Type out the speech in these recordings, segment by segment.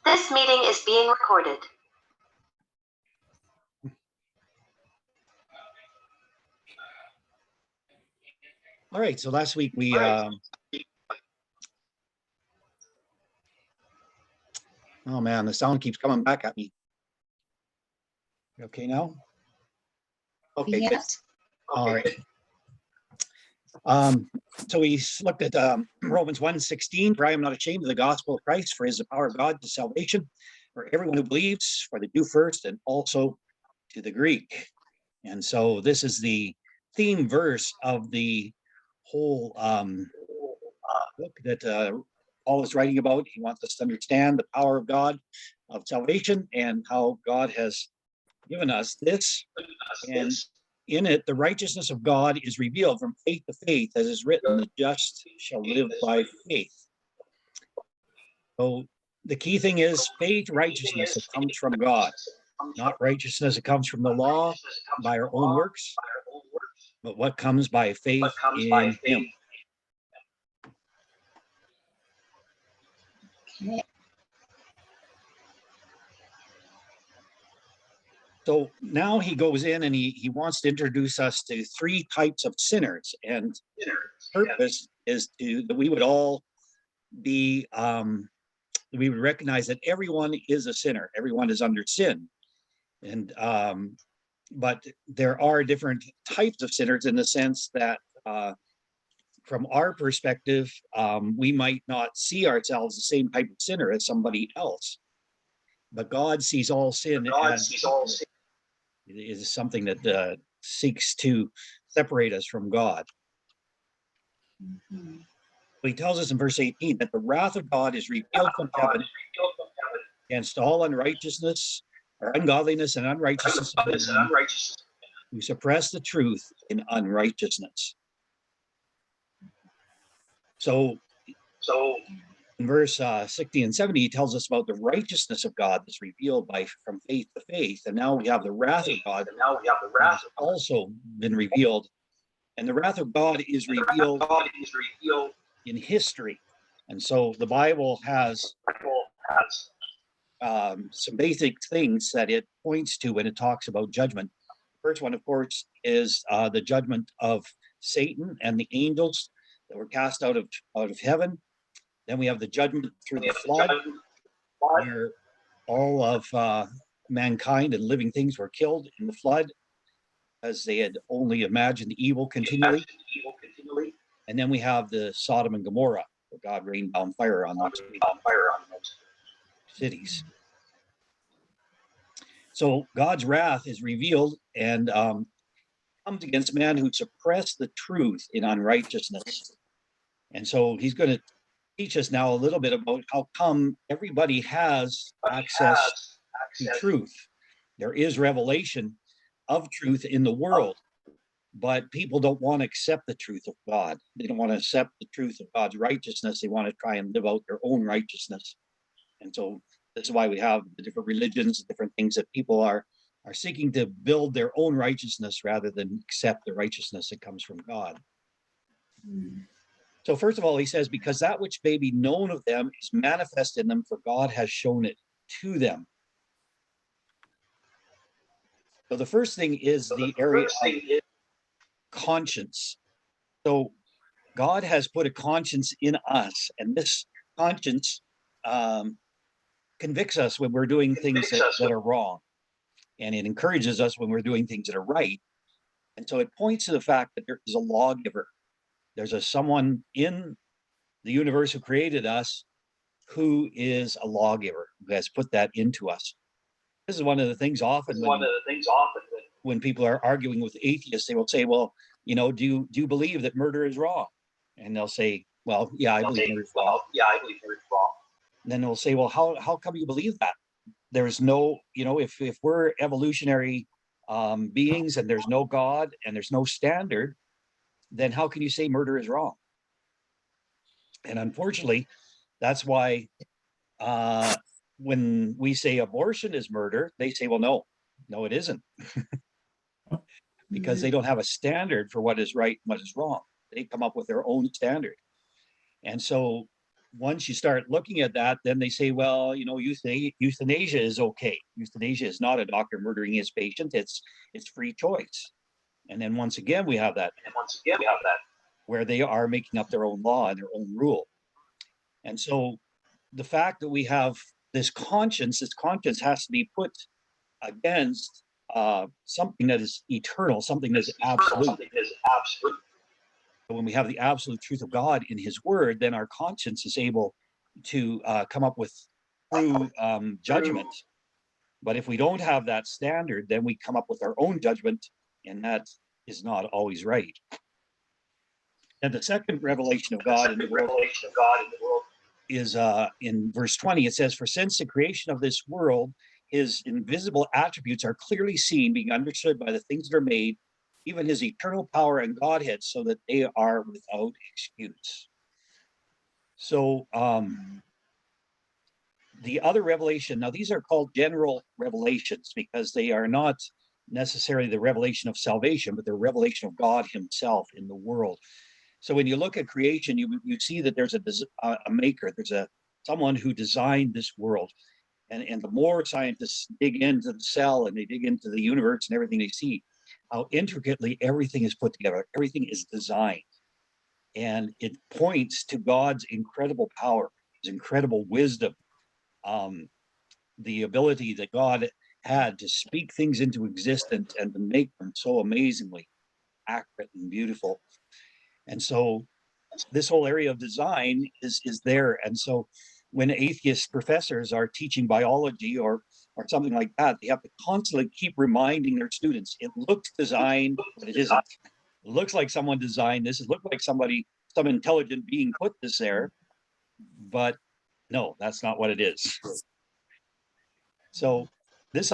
This meeting is being recorded. All right, so last week we oh man, the sound keeps coming back at me. You okay now? Okay, Yes. good. All right. So we looked at Romans 1:16, for I am not ashamed of the gospel of Christ, for it is the power of God to salvation for everyone who believes, for the Jew first and also to the Greek. And so this is the theme verse of the whole book that Paul is writing about. He wants us to understand the power of God of salvation and how God has given us this. And in it, the righteousness of God is revealed from faith to faith, as is written, the just shall live by faith. So the key thing is faith, righteousness that comes from God, not righteousness that comes from the law by our own works, but what comes by faith in Him. Okay. So now he goes in and he wants to introduce us to three types of sinners, and purpose is that we would all be we would recognize that everyone is a sinner, everyone is under sin, and but there are different types of sinners in the sense that from our perspective, we might not see ourselves the same type of sinner as somebody else, but God sees all sin as it is something that seeks to separate us from God. Mm-hmm. He tells us in verse 18 that the wrath of God is revealed from heaven against all unrighteousness or ungodliness and unrighteousness of men who suppress the truth in unrighteousness. So in verse 60 and 70, he tells us about the righteousness of God that's revealed from faith to faith. And now we have the wrath of God that's also been revealed. And the wrath of God is revealed in history. And so the Bible has some basic things that it points to when it talks about judgment. The first one, of course, is the judgment of Satan and the angels that were cast out of heaven. Then we have the judgment through the flood, where all of mankind and living things were killed in the flood as they had only imagined evil continually. And then we have the Sodom and Gomorrah, where God rained down fire on those cities. So God's wrath is revealed and comes against man who suppressed the truth in unrighteousness. And so he's going to teach us now a little bit about how come everybody has access to truth. There is revelation of truth in the world, but people don't want to accept the truth of God. They don't want to accept the truth of God's righteousness. They want to try and live out their own righteousness. And so this is why we have the different religions, different things that people are seeking to build their own righteousness rather than accept the righteousness that comes from God. So first of all, he says, because that which may be known of them is manifest in them, for God has shown it to them. So the first thing is the area of conscience. So God has put a conscience in us, and this conscience convicts us when we're doing things that are wrong, and it encourages us when we're doing things that are right. And so it points to the fact that there is a lawgiver. There's someone in the universe who created us who is a lawgiver, who has put that into us. This is one of the things often when people are arguing with atheists, they will say, well, do you believe that murder is wrong? And they'll say, well, yeah, I believe murder is wrong. And then they'll say, well, how come you believe that? There's no, if we're evolutionary beings and there's no God and there's no standard, then how can you say murder is wrong? And unfortunately, that's why when we say abortion is murder, they say, well, no, it isn't. Because they don't have a standard for what is right and what is wrong. They come up with their own standard. And so once you start looking at that, then they say, well, you know, euthanasia is okay. Euthanasia is not a doctor murdering his patient. It's free choice. And then once again, we have that where they are making up their own law and their own rule. And so the fact that we have this conscience has to be put against something that is eternal, something that is absolute. When we have the absolute truth of God in his word, then our conscience is able to come up with true judgment. But if we don't have that standard, then we come up with our own judgment, and that is not always right. And the second revelation of God in the world is in verse 20. It says, "For since the creation of this world, his invisible attributes are clearly seen, being understood by the things that are made, even his eternal power and Godhead, so that they are without excuse." So the other revelation, now these are called general revelations because they are not necessarily the revelation of salvation, but the revelation of God himself in the world. So when you look at creation, you see that there's a maker, there's someone who designed this world. And the more scientists dig into the cell and they dig into the universe and everything, they see how intricately everything is put together, everything is designed. And it points to God's incredible power, his incredible wisdom, the ability that God had to speak things into existence and to make them so amazingly accurate and beautiful. And so this whole area of design is there. And so when atheist professors are teaching biology or something like that, they have to constantly keep reminding their students, it looks designed, but it isn't. It looks like someone designed this. It looked like some intelligent being put this there, but no, that's not what it is. So this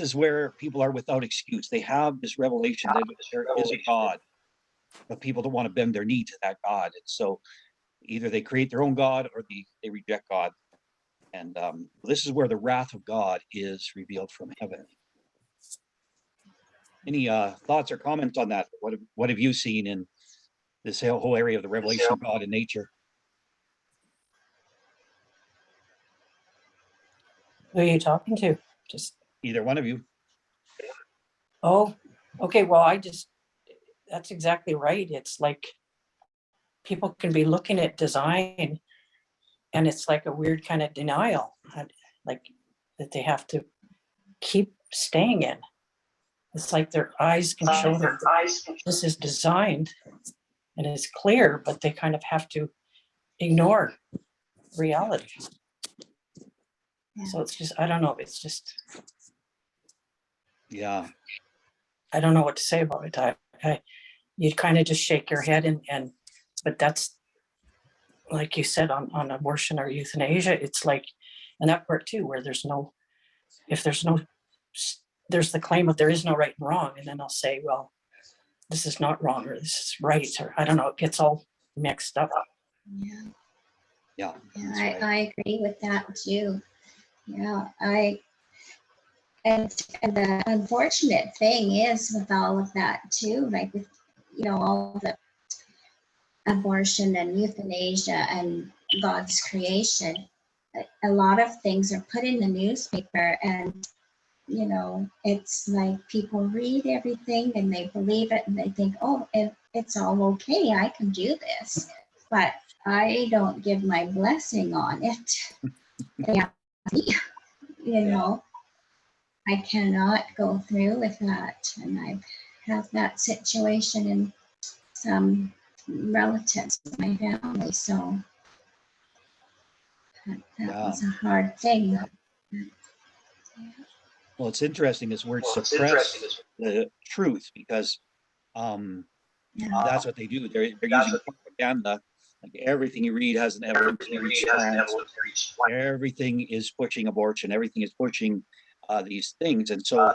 is where people are without excuse. They have this revelation that there is a God, but people don't want to bend their knee to that God. And so either they create their own God or they reject God. And this is where the wrath of God is revealed from heaven. Any thoughts or comments on that? What have you seen in this whole area of the revelation of God in nature? Who are you talking to? Just Either one of you. Oh, okay. Well, that's exactly right. It's like people can be looking at design and it's like a weird kind of denial, like that they have to keep staying in. It's like their eyes can show them this is designed and it's clear, but they kind of have to ignore reality. So it's just, I don't know. It's just, yeah, I don't know what to say about it. You kind of just shake your head but that's, like you said, on abortion or euthanasia, it's like, and that part too, where there's the claim that there is no right and wrong. And then I'll say, well, this is not wrong, or this is right, or I don't know, it gets all mixed up. Yeah. Right. I agree with that too. Yeah, and the unfortunate thing is with all of that too, like with, all the abortion and euthanasia and God's creation, a lot of things are put in the newspaper and, it's like people read everything and they believe it and they think, oh, it's all okay, I can do this. But I don't give my blessing on it. I cannot go through with that. And I've had that situation in some relatives in my family. So that was a hard thing. Well, it's interesting, this word suppress the truth, because that's what they do. They're using propaganda. Like everything you read has an evolutionary slant. Everything is pushing abortion. Everything is pushing these things. And so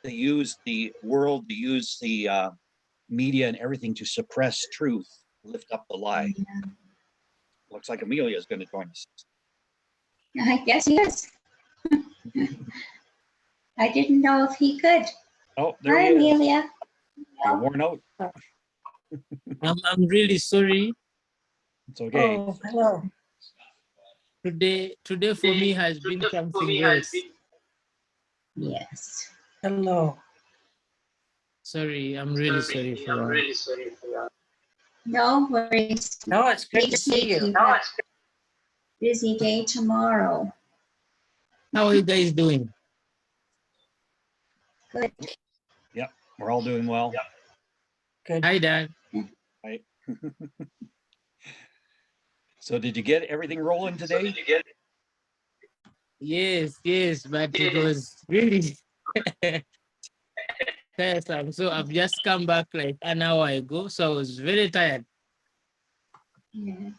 they use the world, they use the media and everything to suppress truth, lift up the lie. Yeah. Looks like Amelia is going to join us. I guess he is. I didn't know if he could. Oh, there Hi, he is. Amelia. You're worn out. I'm really sorry. It's okay. Oh, hello. Today for me has been something else. Yes. Hello. Sorry, I'm really sorry for that. No worries. No, it's good to see you. Busy day tomorrow. How are you guys doing? Good. We're all doing well. Good. Hi, Dad. Right. So did you get everything rolling today? Yes, but it was really tiresome. So I've just come back like an hour ago, so I was very tired. Yes.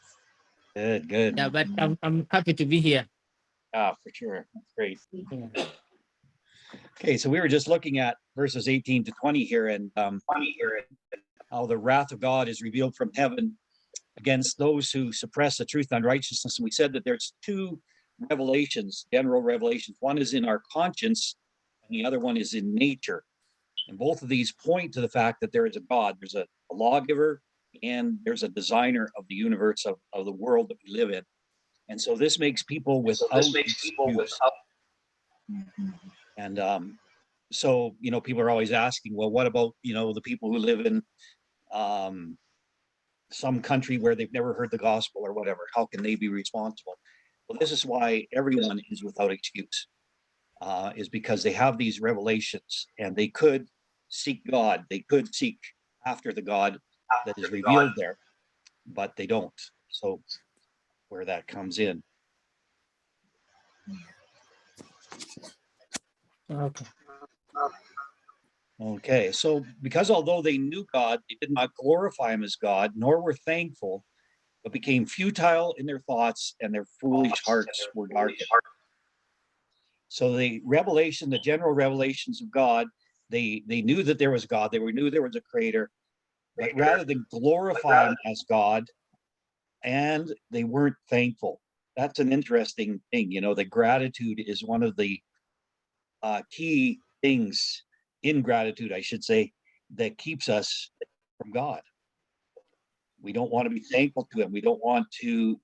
Good. Yeah, but I'm happy to be here. Ah, for sure. That's great. Yeah. Okay, so we were just looking at verses 18 to 20 here, and how the wrath of God is revealed from heaven against those who suppress the truth and righteousness. And we said that there's two revelations, general revelations. One is in our conscience, and the other one is in nature. And both of these point to the fact that there is a God. There's a lawgiver, and there's a designer of the universe, of the world that we live in. And so this makes people without excuse. And so, people are always asking, well, what about, the people who live in some country where they've never heard the gospel or whatever? How can they be responsible? Well, this is why everyone is without excuse, is because they have these revelations, and they could seek God. They could seek after the God that is revealed there, but they don't. So where that comes in. Okay. Okay, so because although they knew God, they did not glorify him as God, nor were thankful, but became futile in their thoughts, and their foolish hearts were darkened. So the revelation, the general revelations of God, they knew that there was God, they knew there was a creator, but rather than glorify him as God, and they weren't thankful. That's an interesting thing, that gratitude is one of the key things, ingratitude, I should say, that keeps us from God. We don't want to be thankful to him. We don't want to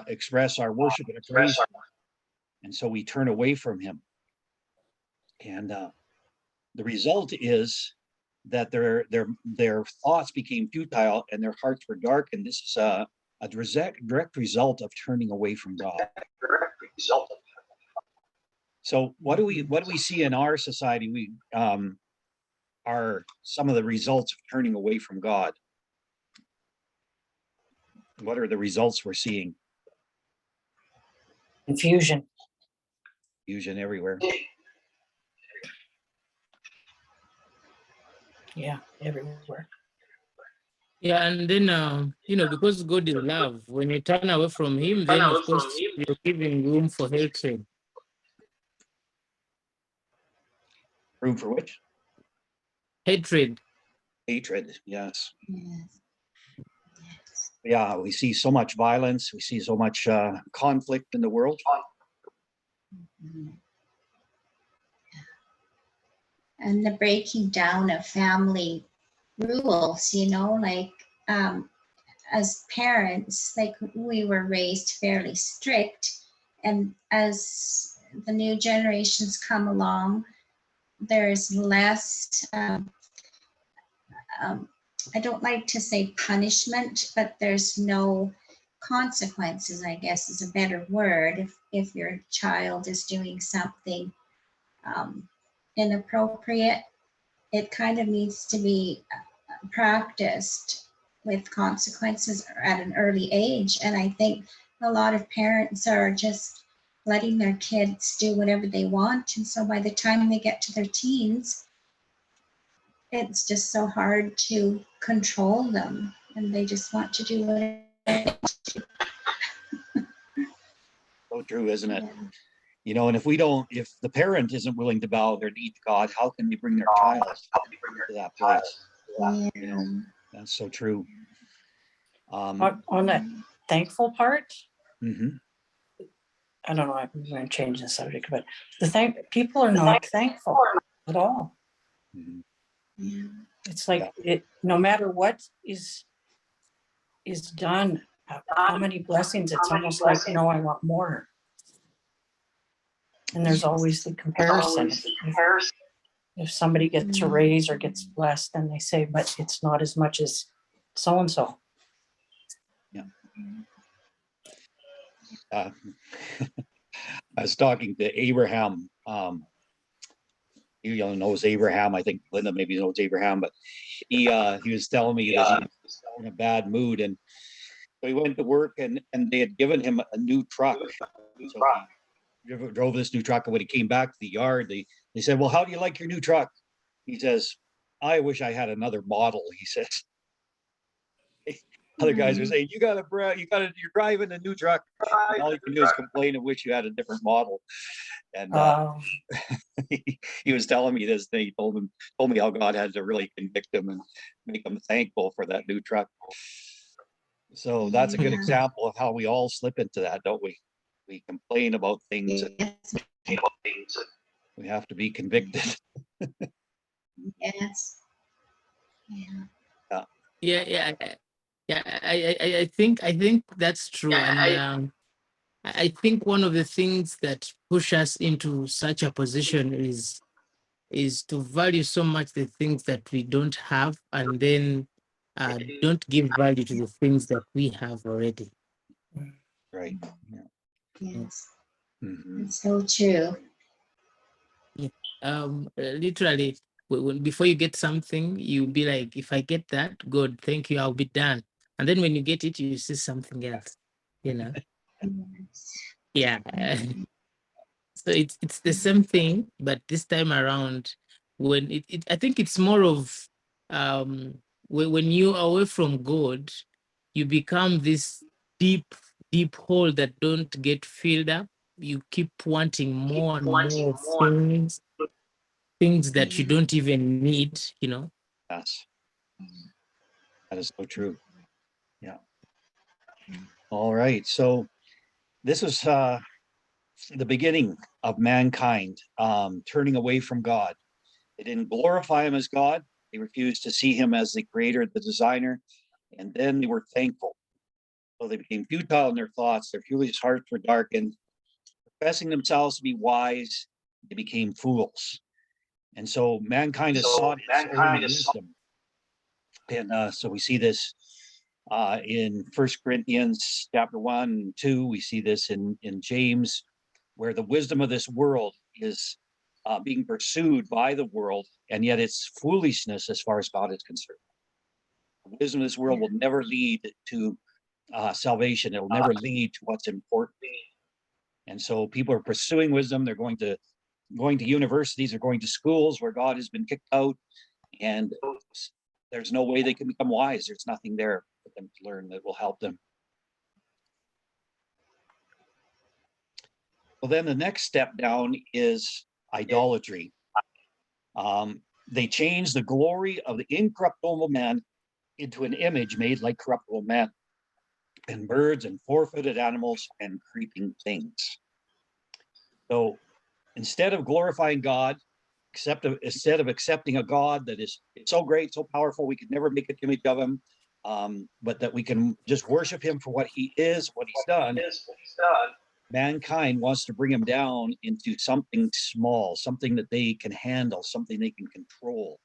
express our worship and praise, and so we turn away from him. And the result is that their thoughts became futile and their hearts were dark. And this is a direct result of turning away from God. So what do we see in our society? We are some of the results of turning away from God. What are the results we're seeing? Confusion. Confusion everywhere. Yeah, everywhere. Yeah, and then because God is love, when you turn away from him, then of course you're giving room for hatred. Room for which? Hatred. Hatred, yes. Yes. Yeah, we see so much violence. We see so much conflict in the world. Mhm. And the breaking down of family rules, like as parents, like we were raised fairly strict, and as the new generations come along, there's less I don't like to say punishment, but there's no consequences, I guess is a better word. If your child is doing something inappropriate, it kind of needs to be practiced with consequences at an early age. And I think a lot of parents are just letting their kids do whatever they want. And so by the time they get to their teens, it's just so hard to control them, and they just want to do whatever they want to. So true, isn't it? And if the parent isn't willing to bow their knee to God, how can they bring their child to that place? Yeah. That's so true. On the thankful part, Mhm. I don't know, I'm going to change the subject, but people are not thankful at all. Mhm. Yeah. It's like no matter what is done how many blessings, it's almost like, no, I want more. And there's always the comparison. If somebody gets a raise or gets blessed, then they say, but it's not as much as so-and-so. I was talking to Abraham. You knows Abraham. I think Linda maybe knows Abraham, but he was telling me that he was in a bad mood, and so he went to work, and they had given him a new truck. So he drove this new truck, and when he came back to the yard, they said, "Well, how do you like your new truck?" He says, "I wish I had another model." He says. Other guys were saying, you're driving a new truck. And all you can do is complain and wish you had a different model. And he was telling me this thing. He told me how God had to really convict him and make him thankful for that new truck. So that's a good example of how we all slip into that, don't we? We complain about things. We have to be convicted. Yes. Yeah. I think that's true, and I think one of the things that push us into such a position is to value so much the things that we don't have, and then don't give value to the things that we have already. Right. Yes. Mhm. It's so true. Literally, before you get something, you'll be like, if I get that, good, thank you, I'll be done. And then when you get it, you see something else, Yes. Yeah. So it's the same thing, but this time around, when I think it's more of when you are away from God, you become this deep hole that don't get filled up. You keep wanting more and more things that you don't even need, Yes. That is so true. Yeah. All right. So this is the beginning of mankind turning away from God. They didn't glorify him as God. They refused to see him as the creator, the designer, and then they were thankful. So they became futile in their thoughts. Their foolish hearts were darkened. Professing themselves to be wise, they became fools. And so mankind has sought its own wisdom. And so we see this in First Corinthians chapter 1 and 2. We see this in James, where the wisdom of this world is being pursued by the world, and yet it's foolishness as far as God is concerned. The wisdom of this world will never lead to salvation. It will never lead to what's important. And so people are pursuing wisdom. They're going to universities, they're going to schools where God has been kicked out, and there's no way they can become wise. There's nothing there for them to learn that will help them. Well, then the next step down is idolatry. They change the glory of the incorruptible man into an image made like corruptible man, and birds and four-footed animals and creeping things. So instead of glorifying God, instead of accepting a God that is so great, so powerful, we could never make an image of him, but that we can just worship him for what he is, what he's done, mankind wants to bring him down into something small, something that they can handle, something they can control.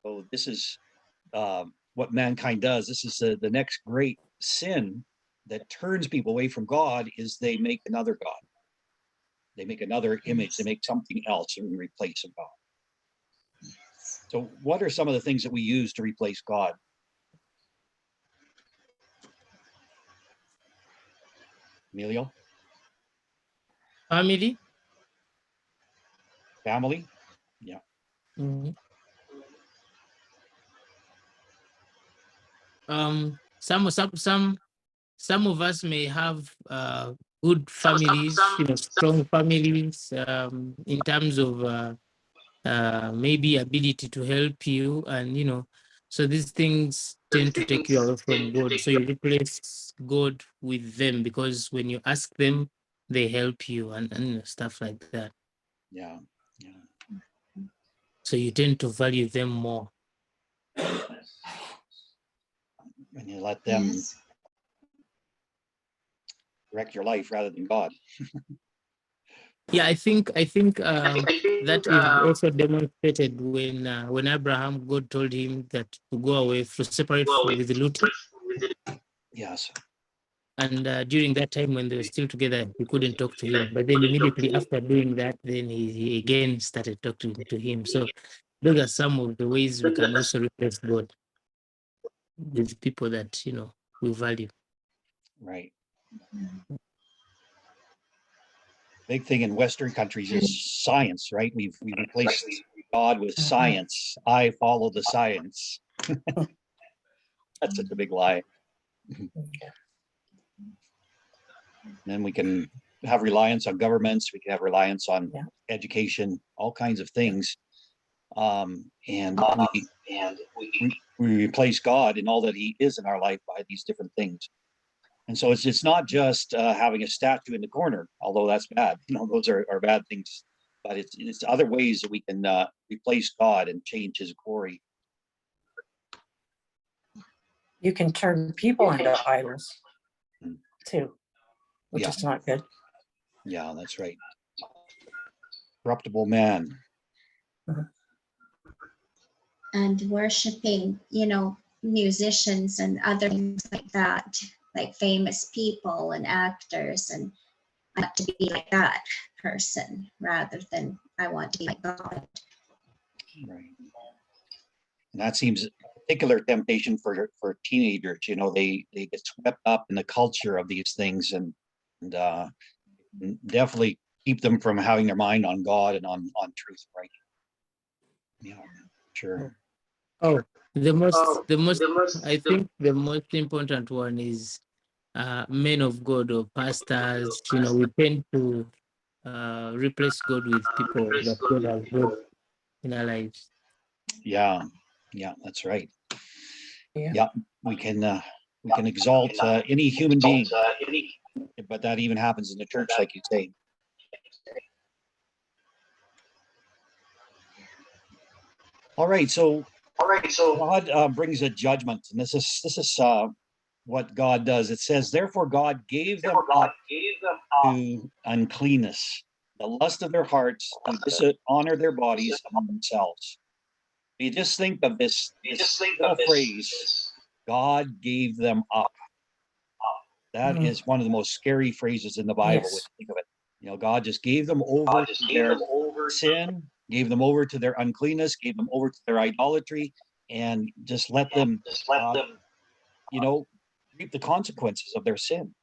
So this is what mankind does. This is the next great sin that turns people away from God, is they make another God. They make another image. They make something else in replace of God. So what are some of the things that we use to replace God? Emilio? Family. Yeah. Mm-hmm. Some of us may have good families, strong families, in terms of maybe ability to help you, and so these things tend to take you away from God. So you replace God with them, because when you ask them, they help you, and stuff like that. Yeah. So you tend to value them more. And you let them direct your life rather than God. Yeah, I think that is also demonstrated when Abraham, God told him that to go away, to separate with Lot. Yes. And during that time when they were still together, he couldn't talk to him. But then immediately after doing that, then he again started talking to him. So those are some of the ways we can also replace God with people that, we value. Right. Big thing in Western countries is science, right? We've replaced God with science. I follow the science. That's such a big lie. Then we can have reliance on governments. We can have reliance on education, all kinds of things. And we replace God and all that he is in our life by these different things. And so it's not just having a statue in the corner, although that's bad. Those are bad things. But it's other ways that we can replace God and change his glory. You can turn people into idols too, which is not good. Yeah, that's right. Corruptible man. And worshiping, musicians and other things like that, like famous people and actors, and I want to be like that person rather than I want to be like God. Right. And that seems a particular temptation for teenagers. They get swept up in the culture of these things and definitely keep them from having their mind on God and on truth, right? Yeah, sure. Oh, I think the most important one is men of God or pastors. We tend to replace God with people that God has brought in our lives. Yeah, that's right. Yeah, we can exalt any human being, but that even happens in the church, like you say. All right, so God brings a judgment, and this is what God does. It says, therefore God gave them up to uncleanness, the lust of their hearts, to dishonor their bodies among themselves. You just think of this little phrase, God gave them up. That is one of the most scary phrases in the Bible. When you think of it, God just gave them over to their sin, gave them over to their uncleanness, gave them over to their idolatry, and just let them, reap the consequences of their sin.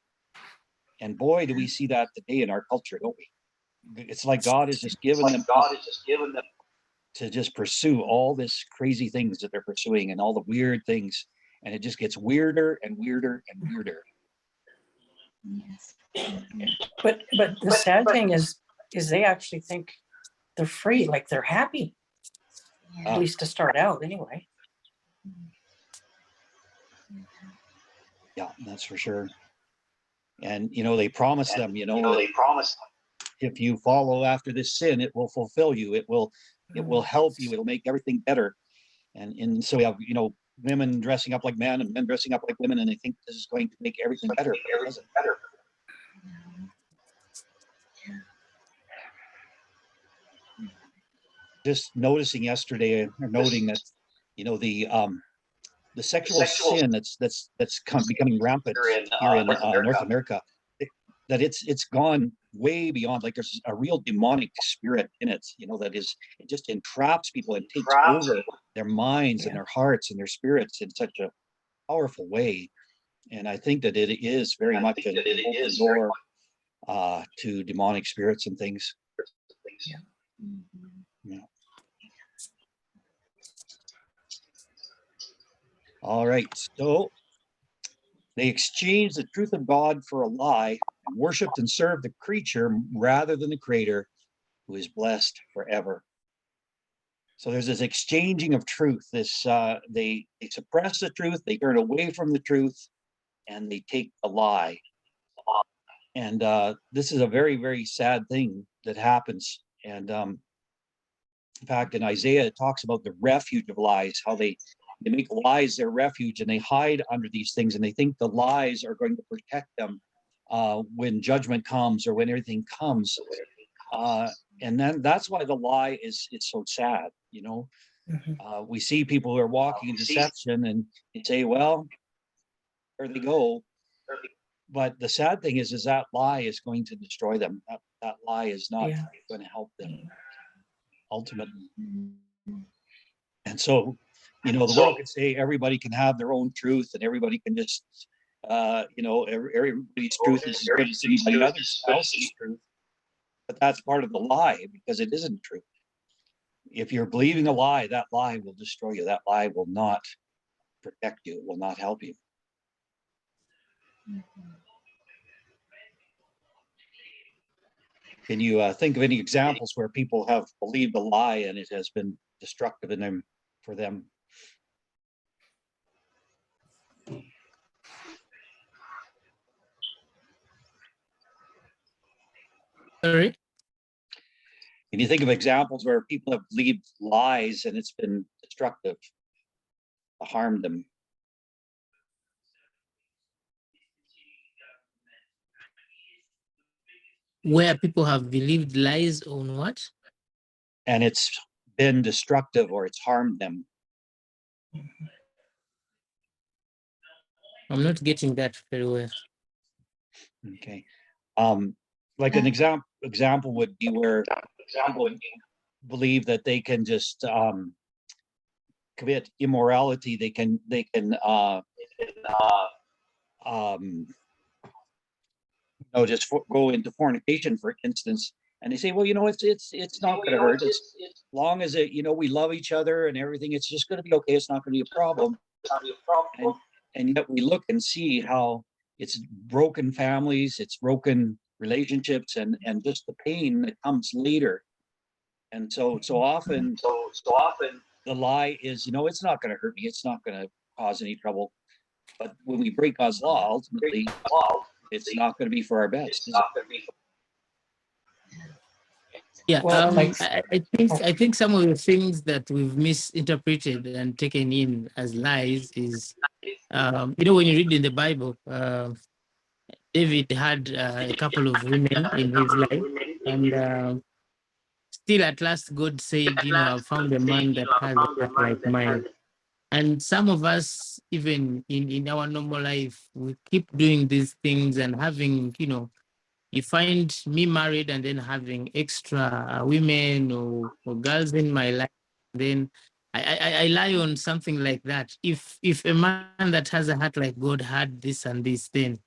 And boy, do we see that today in our culture, don't we? It's like God has just given them to just pursue all this crazy things that they're pursuing and all the weird things, and it just gets weirder and weirder and weirder. Yes. But the sad thing is they actually think they're free, like they're happy, at least to start out anyway. Yeah, that's for sure. And they promise them, if you follow after this sin, it will fulfill you. It will help you. It'll make everything better. And so we have, women dressing up like men and men dressing up like women, and they think this is going to make everything better. But it doesn't. Just noticing yesterday, or noting that, the sexual sin that's becoming rampant here in North America, that it's gone way beyond. Like there's a real demonic spirit in it, it just entraps people and takes over their minds and their hearts and their spirits in such a powerful way. And I think that it is very much an open door to demonic spirits and things. Yeah. All right, so they exchanged the truth of God for a lie, and worshipped and served the creature rather than the Creator, who is blessed forever. So there's this exchanging of truth. This they suppress the truth, they turn away from the truth, and they take the lie. And this is a very, very sad thing that happens. And in fact, in Isaiah, it talks about the refuge of lies, how they make lies their refuge, and they hide under these things, and they think the lies are going to protect them when judgment comes or when everything comes. And then that's why the lie is, it's so sad, you know. Mhm. We see people who are walking in deception and you say, well, there they go. But the sad thing is that lie is going to destroy them. That lie is not Yeah. going to help them ultimately. And so, you know, the world could say everybody can have their own truth and everybody can just, you know, everybody's truth is as good as anybody else's truth. But that's part of the lie because it isn't true. If you're believing a lie, that lie will destroy you. That lie will not protect you. It will not help you. Can you think of any examples where people have believed a lie and it has been destructive in them for them? Sorry. Can you think of examples where people have believed lies and it's been destructive to harm them? Where people have believed lies on what? And it's been destructive or it's harmed them. I'm not getting that very well. Okay. Like an example would be where people believe that they can just commit immorality. They can you know, just go into fornication, for instance, and they say, well, you know, it's not going to hurt. It's long as it, you know, we love each other and everything, it's just going to be okay. It's not going to be a problem. And yet we look and see how it's broken families, it's broken relationships, and just the pain that comes later. And so often the lie is, you know, it's not going to hurt me. It's not going to cause any trouble. But when we break God's law, ultimately, it's not going to be for our best. Yeah, Well, I think some of the things that we've misinterpreted and taken in as lies is, you know, when you read in the Bible, David had a couple of women in his life, and still at last God said, you know, I've found a man that has a heart like mine. And some of us, even in our normal life, we keep doing these things and having, you know, you find me married and then having extra women or girls in my life. Then I lie on something like that. If a man that has a heart like God had this and this, then,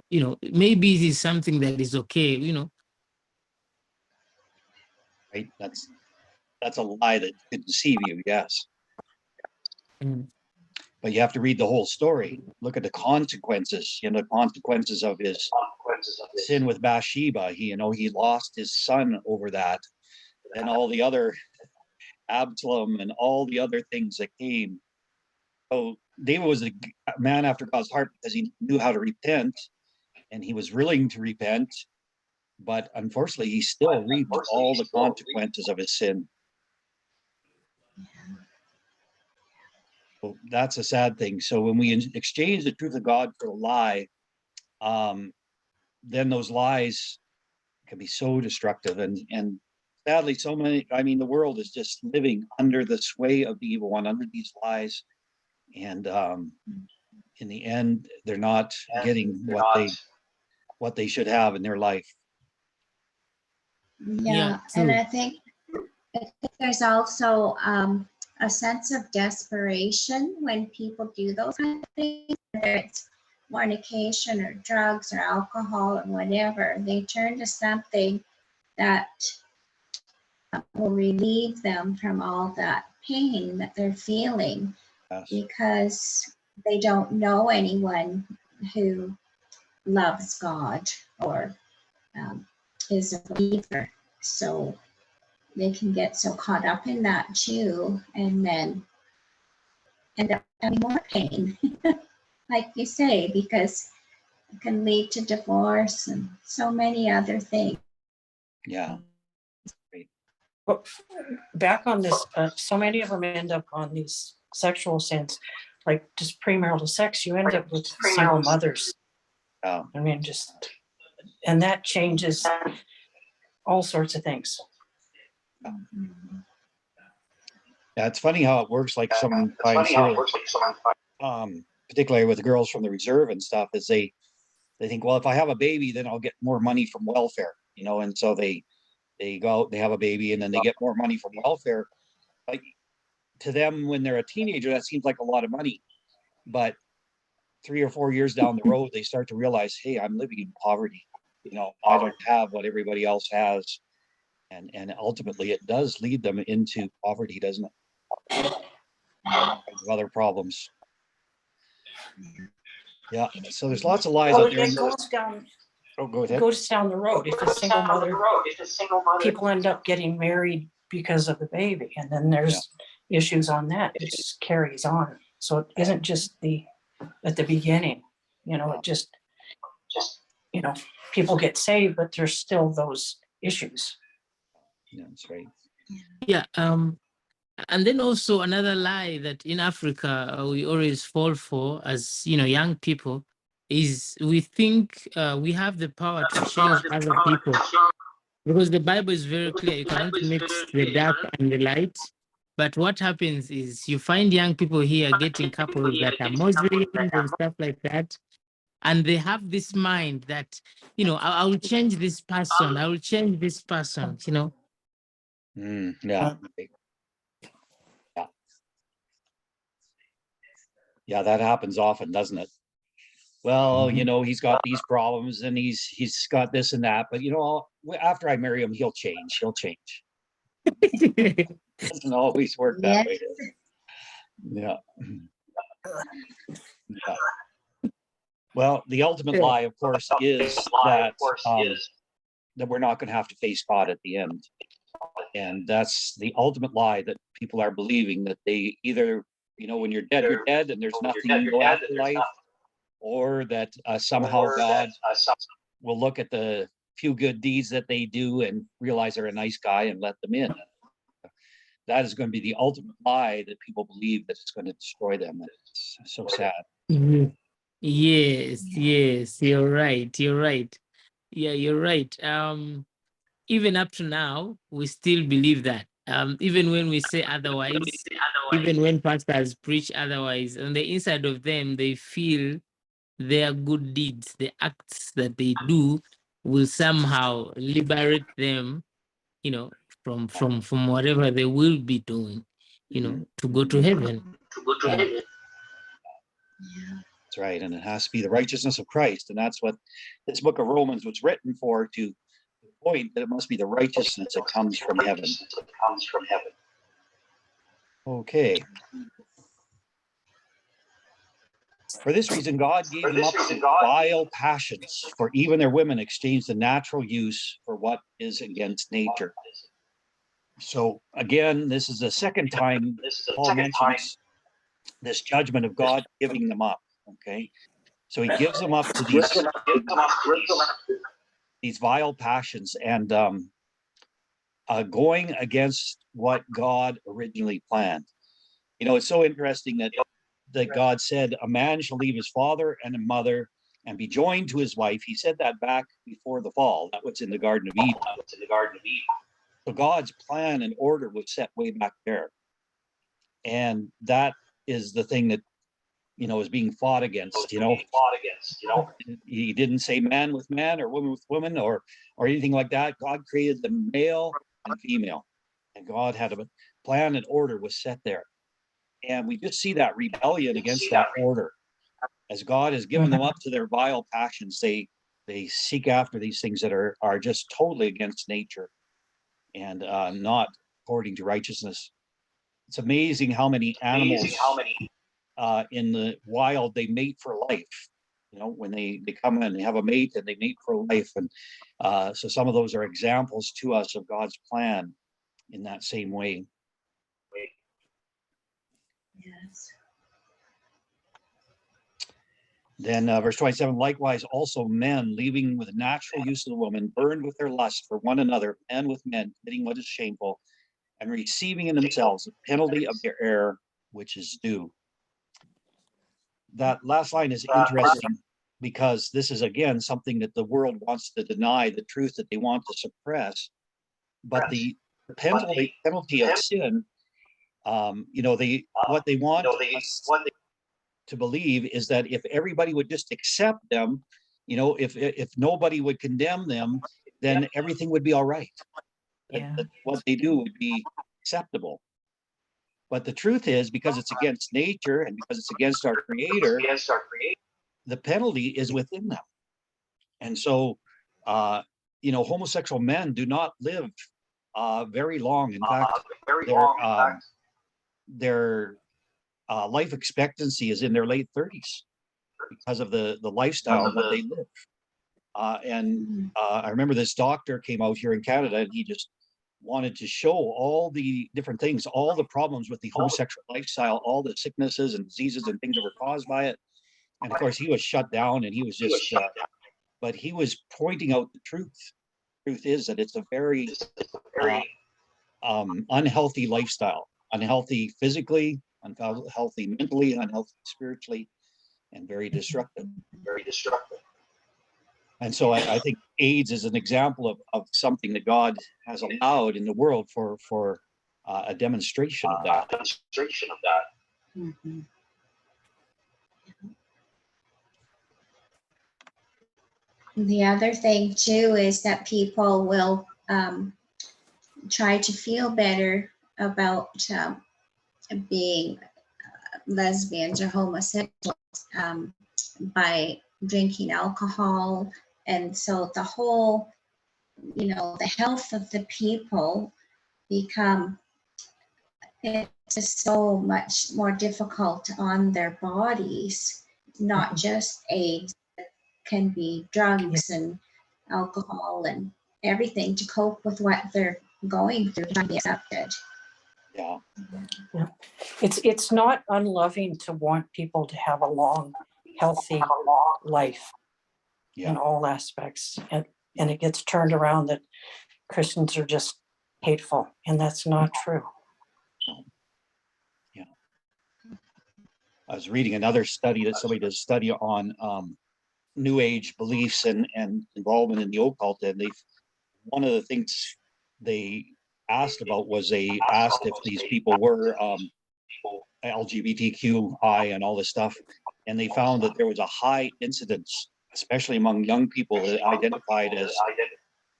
you know, maybe it is something that is okay, you know. Right? That's a lie that could deceive you, yes. Mm. But you have to read the whole story. Look at the consequences, you know, the consequences of his sin with Bathsheba. He lost his son over that, and all the other Absalom and all the other things that came. So David was a man after God's heart because he knew how to repent and he was willing to repent. But unfortunately, he still reaped all the consequences of his sin. So that's a sad thing. So when we exchange the truth of God for a lie, then those lies can be so destructive. And sadly, so many, I mean, the world is just living under the sway of the evil one, under these lies. And in the end, they're not getting what they should have in their life. Yeah, and I think there's also a sense of desperation when people do those kind of things, whether it's fornication or drugs or alcohol or whatever. They turn to something that will relieve them from all that pain that they're feeling, Yes. because they don't know anyone who loves God or is a believer. So they can get so caught up in that too, and then end up having more pain, like you say, because it can lead to divorce and so many other things. Yeah. Well, back on this, so many of them end up on these sexual sins, like just premarital sex. You end up with single mothers. Oh. I mean, just And that changes all sorts of things. Yeah, it's funny how it works. Like sometimes here, particularly with the girls from the reserve and stuff, is they think, well, if I have a baby, then I'll get more money from welfare, and so they go out, they have a baby, and then they get more money from welfare. Like to them, when they're a teenager, that seems like a lot of money, but 3 or 4 years down the road, they start to realize, hey, I'm living in poverty. I don't have what everybody else has, and ultimately, it does lead them into poverty, doesn't it? Other problems. Yeah. So there's lots of lies Well, out there. it goes down. Oh, go It ahead. goes down the road. If a single mother, people end up getting married because of the baby, and then there's issues on that. It just carries on. So it isn't just at the beginning. It just people get saved, but there's still those issues. Yeah, that's right. Yeah. And then also another lie that in Africa we always fall for as young people is we think we have the power to change other people, because the Bible is very clear. You cannot mix the dark and the light. But what happens is you find young people here getting couples that are Muslims and stuff like that. And they have this mind that, I will change this person. I will change this person, Yeah. Yeah. Yeah, that happens often, doesn't it? Well, he's got these problems and he's got this and that, but after I marry him, he'll change. It doesn't always work that way. Yeah. Yeah. Well, the ultimate lie, of course, is that we're not going to have to face God at the end. And that's the ultimate lie that people are believing, that they either, when you're dead and there's nothing in the afterlife, or that somehow God will look at the few good deeds that they do and realize they're a nice guy and let them in. That is going to be the ultimate lie that people believe, that it's going to destroy them. It's so sad. Mm-hmm. Yes, you're right. Yeah, you're right. Even up to now, we still believe that. Even when we say otherwise, even when pastors preach otherwise, on the inside of them, they feel their good deeds, the acts that they do, will somehow liberate them, from whatever they will be doing, to go to heaven. That's right. And it has to be the righteousness of Christ. And that's what this book of Romans was written for, to the point that it must be the righteousness that comes from heaven. Okay. For this reason, God gave them up to vile passions, for even their women exchanged the natural use for what is against nature. So again, this is the second time Paul mentions this judgment of God giving them up. Okay. So he gives them up to these vile passions and going against what God originally planned. It's so interesting that God said, a man shall leave his father and mother and be joined to his wife. He said that back before the fall. That was in the Garden of Eden. So God's plan and order was set way back there. And that is the thing that, is being fought against, He didn't say man with man or woman with woman or anything like that. God created the male and female, and God had a plan and order was set there. And we just see that rebellion against that order. As God has given them up to their vile passions, they seek after these things that are just totally against nature and not according to righteousness. It's amazing how many animals in the wild, they mate for life. When they come and they have a mate and they mate for life. And so some of those are examples to us of God's plan in that same way. Yes. Then verse 27, likewise also men, leaving with the natural use of the woman, burned with their lust for one another, and with men, committing what is shameful, and receiving in themselves the penalty of their error, which is due. That last line is interesting. because this is again something that the world wants to deny, the truth that they want to suppress. But the penalty of sin, what they want us to believe is that if everybody would just accept them, if nobody would condemn them, then everything would be all right. Yeah. That what they do would be acceptable. But the truth is, because it's against nature and because it's against our Creator, the penalty is within them. And so, homosexual men do not live very long. In fact, their life expectancy is in their late 30s because of the lifestyle that they live. I remember this doctor came out here in Canada, and he just wanted to show all the different things, all the problems with the homosexual lifestyle, all the sicknesses and diseases and things that were caused by it. And of course, he was shut down, and he was just, but he was pointing out the truth. Truth is that it's a very unhealthy lifestyle, unhealthy physically, unhealthy mentally, unhealthy spiritually, and very destructive. And so I think AIDS is an example of something that God has allowed in the world for a demonstration of that. Mhm. The other thing too is that people will try to feel better about being lesbians or homosexuals by drinking alcohol, and so the whole, the health of the people become, it's just so much more difficult on their bodies, not just AIDS, it can be drugs and alcohol and everything to cope with what they're going through, to be accepted. Yeah. It's not unloving to want people to have a long, healthy life in all aspects. And it gets turned around that Christians are just hateful, and that's not true. Yeah. I was reading another study that somebody did a study on New Age beliefs and involvement in the occult, and one of the things they asked about was they asked if these people were LGBTQI and all this stuff, and they found that there was a high incidence, especially among young people that identified as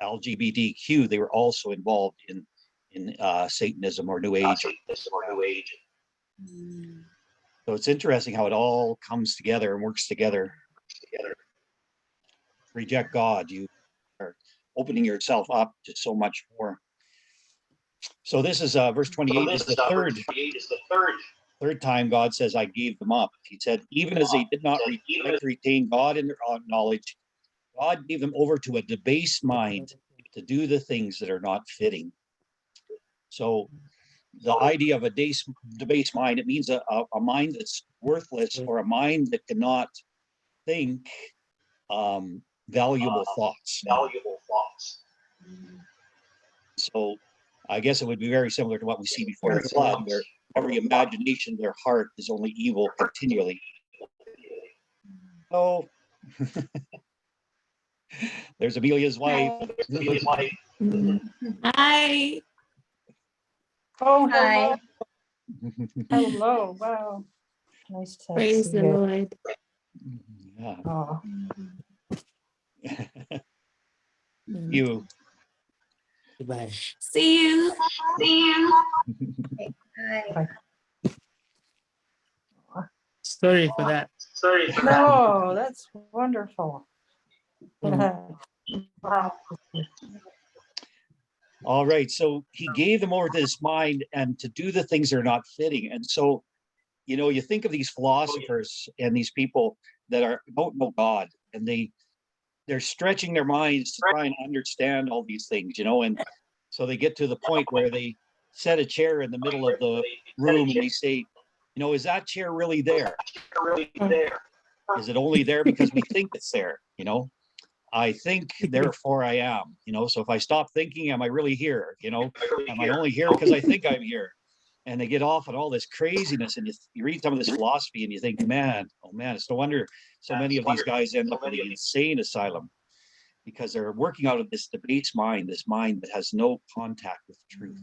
LGBTQ. They were also involved in Satanism or New Age. So it's interesting how it all comes together and works together. Reject God, you are opening yourself up to so much more. So this is verse 28 is the third time God says, I gave them up. He said, even as they did not retain God in their knowledge, God gave them over to a debased mind to do the things that are not fitting. So the idea of a debased mind, it means a mind that's worthless, or a mind that cannot think valuable thoughts. So I guess it would be very similar to what we see before the flood, where every imagination, their heart is only evil continually. Oh, there's Amelia's wife. Hi. Oh, Hi. hello. Wow. Nice to Praise see the you. Lord. Yeah. Oh, You. Goodbye. See you. Hi. Sorry for that. no, that's wonderful. Mm. Wow. All right. So he gave them over to this mind and to do the things that are not fitting. And so, you think of these philosophers and these people that don't know God, and they're stretching their minds to try and understand all these things, and so they get to the point where they set a chair in the middle of the room and they say, is that chair really there? Is it only there because we think it's there? I think, therefore I am. So if I stop thinking, am I really here? Am I only here because I think I'm here? and they get off on all this craziness, and you read some of this philosophy and you think, man, oh man, it's no wonder so many of these guys end up in the insane asylum, because they're working out of this debased mind, this mind that has no contact with truth.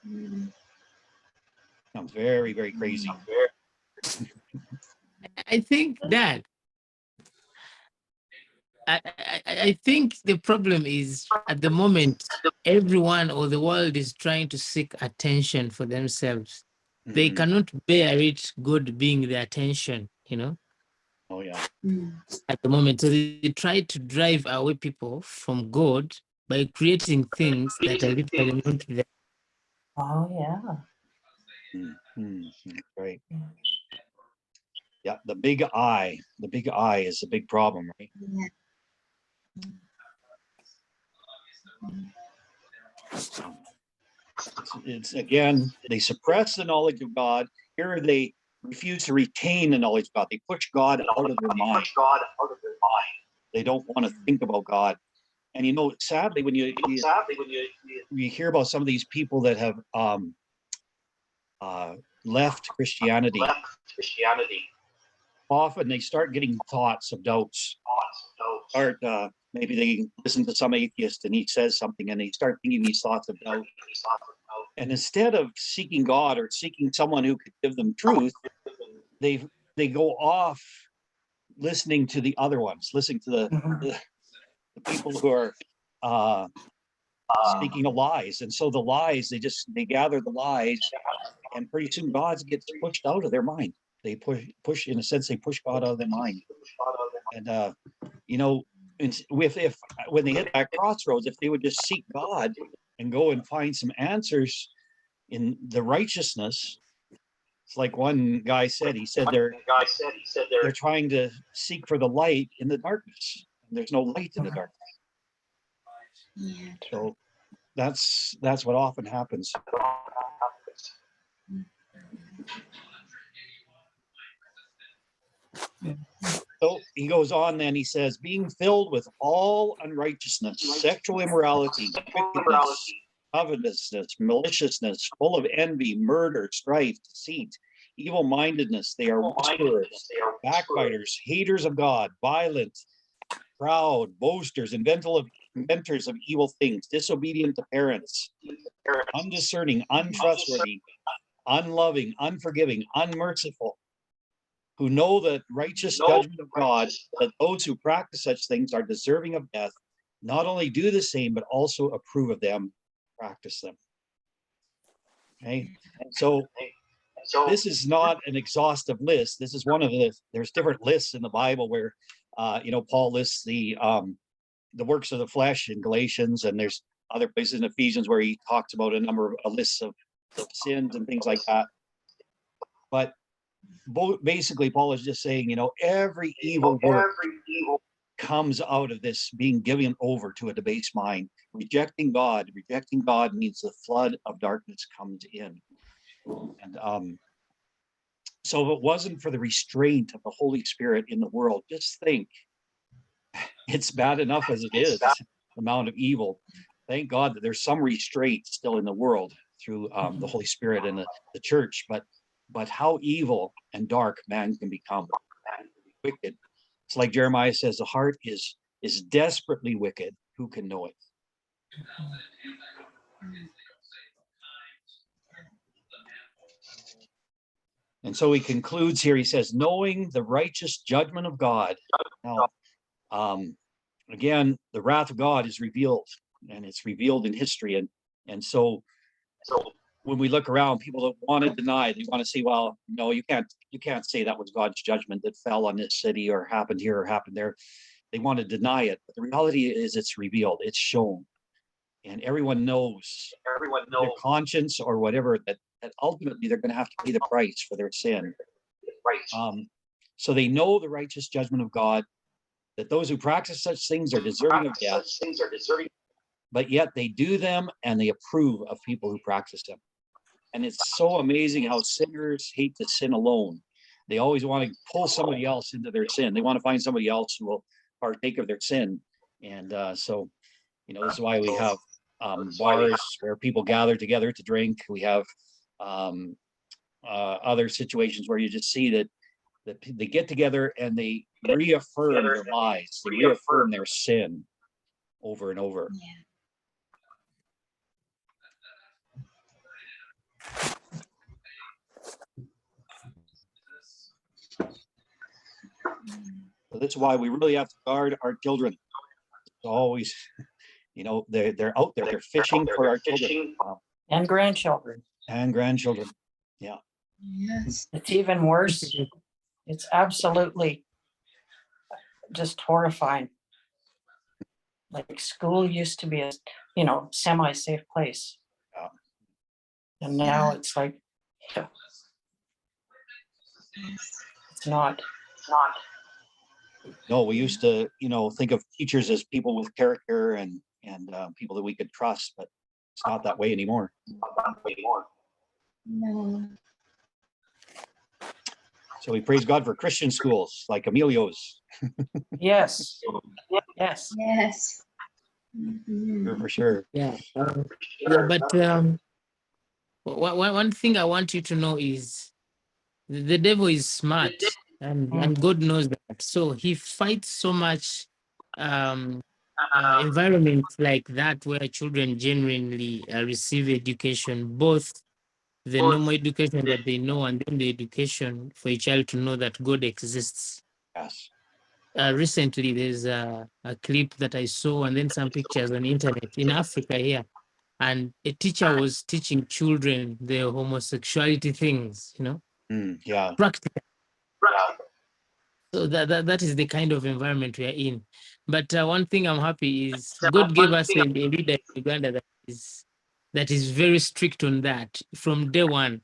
Mhm. Sounds very, very crazy. I think that I think the problem is at the moment, everyone or the world is trying to seek attention for themselves. They Mhm. cannot bear it, God being the attention, Oh yeah. Mm. at the moment. So they try to drive away people from God by creating things that are literally not there. Oh, yeah. Mhm. Right. Yeah, the big I is a big problem, right? Yeah. It's again, they suppress the knowledge of God. Here they refuse to retain the knowledge of God. They push God out of their mind. They don't want to think about God. And sadly, when you hear about some of these people that have left Christianity, often they start getting thoughts of doubts. Maybe they listen to some atheist and he says something and they start thinking these thoughts of doubt. And instead of seeking God or seeking someone who could give them truth, they go off listening to the other ones, listening to the people who are speaking of lies. And so the lies, they gather the lies, and pretty soon God gets pushed out of their mind. They push in a sense, they push God out of their mind. And if when they hit that crossroads, if they would just seek God and go and find some answers in the righteousness, it's like one guy said. He said they're trying to seek for the light in the darkness. There's no light in the darkness. Yeah. So that's what often happens. So he goes on, then he says, being filled with all unrighteousness, sexual immorality, wickedness, covetousness, maliciousness, full of envy, murder, strife, deceit, evil-mindedness. They are whisperers, backbiters, haters of God, violent, proud, boasters, inventors of evil things, disobedient to parents, undiscerning, untrustworthy, unloving, unforgiving, unmerciful, who know the righteous judgment of God, that those who practice such things are deserving of death, not only do the same, but also approve of them, practice them. Okay, so this is not an exhaustive list. This is one of there's different lists in the Bible where, Paul lists the works of the flesh in Galatians, and there's other places in Ephesians where he talks about a number of lists of sins and things like that. But basically, Paul is just saying, every evil work comes out of this being given over to a debased mind. Rejecting God means the flood of darkness comes in. And so if it wasn't for the restraint of the Holy Spirit in the world, just think, it's bad enough as it is, the amount of evil. Thank God that there's some restraint still in the world through the Holy Spirit and the church, but how evil and dark man can become, wicked. It's like Jeremiah says, the heart is desperately wicked. Who can know it? And so he concludes here, he says, knowing the righteous judgment of God. Now, again, the wrath of God is revealed, and it's revealed in history. And so when we look around, people that want to deny, they want to say, well, no, you can't say that was God's judgment that fell on this city or happened here or happened there. They want to deny it. But the reality is it's revealed, it's shown. And everyone knows, their conscience or whatever, that ultimately they're going to have to pay the price for their sin. So they know the righteous judgment of God, that those who practice such things are deserving of death, but yet they do them and they approve of people who practice them. And it's so amazing how sinners hate to sin alone. They always want to pull somebody else into their sin. They want to find somebody else who will partake of their sin. And so, this is why we have bars where people gather together to drink. We have other situations where you just see that they get together and they reaffirm their lies, they reaffirm their sin over and over. Yeah. So that's why we really have to guard our children. It's always, they're out there, they're fishing for our children And grandchildren. and grandchildren. Yes. It's even worse. It's absolutely just horrifying. Like school used to be a, semi-safe place. Yeah. And now it's like, it's not. No, we used to, think of teachers as people with character and people that we could trust, but it's not that way anymore. No. So we praise God for Christian schools like Emilio's, Yes. Yes. Yes. Mhm. for sure. Yeah. But one thing I want you to know is the devil is smart, and God knows that. So he fights so much environments like that where children genuinely receive education, both the normal education that they know and then the education for a child to know that God exists. Yes. Recently, there's a clip that I saw and then some pictures on the internet in Africa here. And a teacher was teaching children the homosexuality things, Yeah. practical. So that is the kind of environment we are in. But one thing I'm happy is God gave us a leader in Uganda that is very strict on that from day one.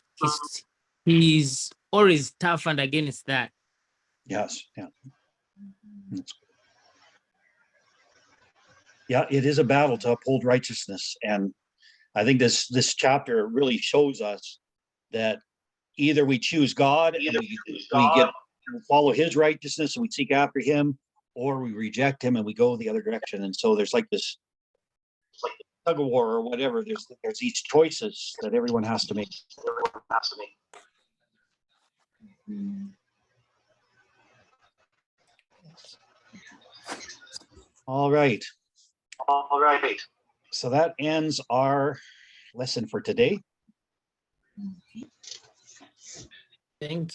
He's always tough and against that. Yes. Yeah. Yeah, it is a battle to uphold righteousness. And I think this chapter really shows us that either we choose God and we follow his righteousness and we seek after him, or we reject him and we go the other direction. And so there's like this tug of war or whatever. There's these choices that everyone has to make. Mhm. All right. So that ends our lesson for today. Thank you.